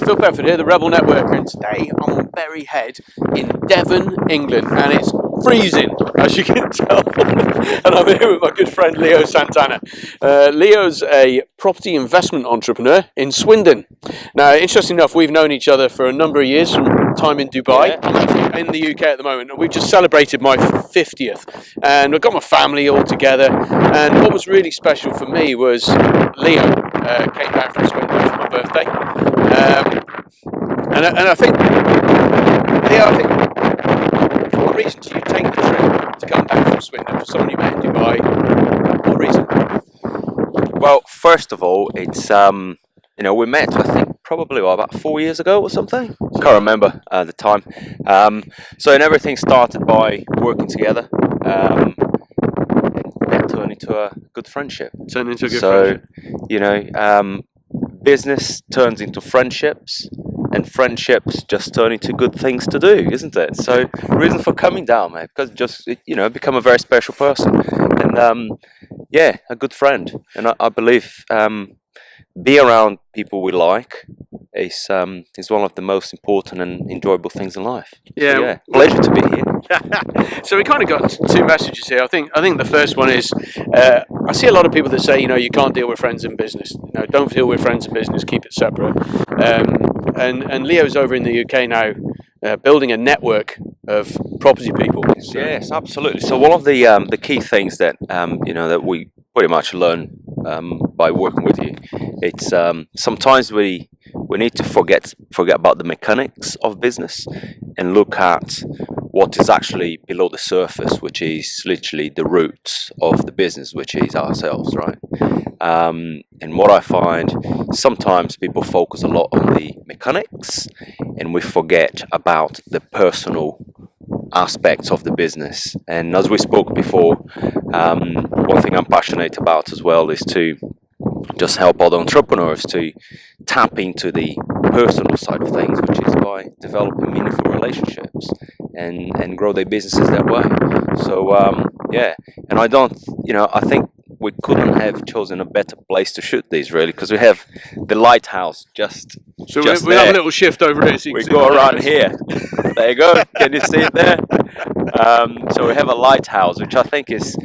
Phil Bedford here, the Rebel Networker, and today I'm on Berry Head in Devon, England, and it's freezing, as you can tell. And I'm here with my good friend Leo Santana. Leo's a property investment entrepreneur in Swindon. Now, interesting enough, we've known each other for a number of years from time in Dubai. Yeah. I'm actually in the UK at the moment, and we've just celebrated my 50th, and I've got my family all together. And what was really special for me was Leo came down from Swindon for my birthday. And I think, Leo, for what reason do you take the trip to come down from Swindon for someone you met in Dubai? What reason? Well, first of all, it's we met I think probably about 4 years ago or something. Can't remember at the time. And everything started by working together. And that turned into a good friendship. Business turns into friendships, and friendships just turn into good things to do, isn't it? So, reason for coming down, mate, because just become a very special person, and a good friend. And I believe be around people we like is one of the most important and enjoyable things in life. Yeah, Pleasure to be here. So we kind of got two messages here. I think the first one is I see a lot of people that say you can't deal with friends in business. Don't deal with friends in business. Keep it separate. And Leo's over in the UK now, building a network of property people. Yes, absolutely. So one of the key things that that we pretty much learn by working with you, it's sometimes we need to forget about the mechanics of business and look at what is actually below the surface, which is literally the roots of the business, which is ourselves, right? And what I find, sometimes people focus a lot on the mechanics and we forget about the personal aspects of the business. And as we spoke before, one thing I'm passionate about as well is to just help other entrepreneurs to tap into the personal side of things, which is by developing meaningful relationships and grow their businesses that way. So and I think we couldn't have chosen a better place to shoot these, really, because we have the lighthouse just we there. have a little shift over here. So we go around here. There you go. Can you see it there? So we have a lighthouse, which I think is,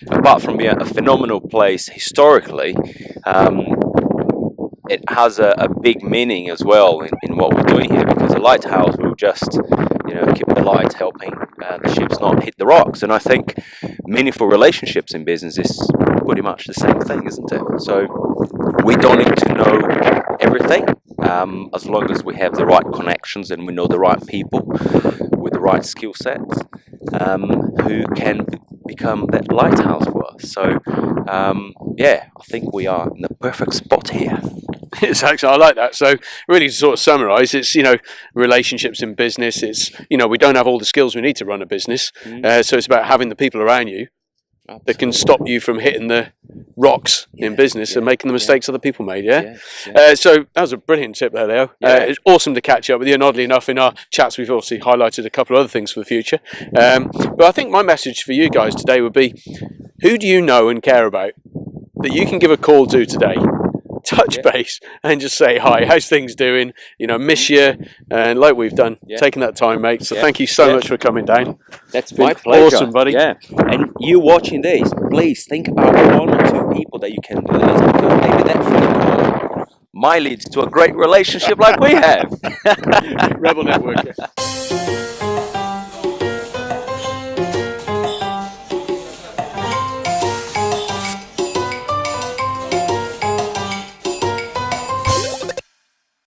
apart from being a phenomenal place historically, it has a big meaning as well in what we're doing here, because a lighthouse will just keep the light, helping the ships not hit the rocks. And I think meaningful relationships in business is pretty much the same thing, isn't it? So we don't need to know everything, as long as we have the right connections and we know the right people with the right skill sets, who can become that lighthouse for us. So I think we are in the perfect spot here. It's actually, I like that. So really, to sort of summarise, it's relationships in business. It's we don't have all the skills we need to run a business. So it's about having the people around you that can stop you from hitting the rocks in business and making the mistakes other people made. So that was a brilliant tip there, Leo. It's awesome to catch up with you. And oddly enough, in our chats, we've obviously highlighted a couple of other things for the future. But I think my message for you guys today would be: who do you know and care about that you can give a call to today? Touch base and just say hi. How's things doing? Miss you, and like we've done, taking that time, mate. So thank you so much for coming down. That's my pleasure. Awesome, buddy. Yeah, and you watching this, please think about one or two people that you can do this, because maybe that phone call might lead to a great relationship like we have. Rebel Networker.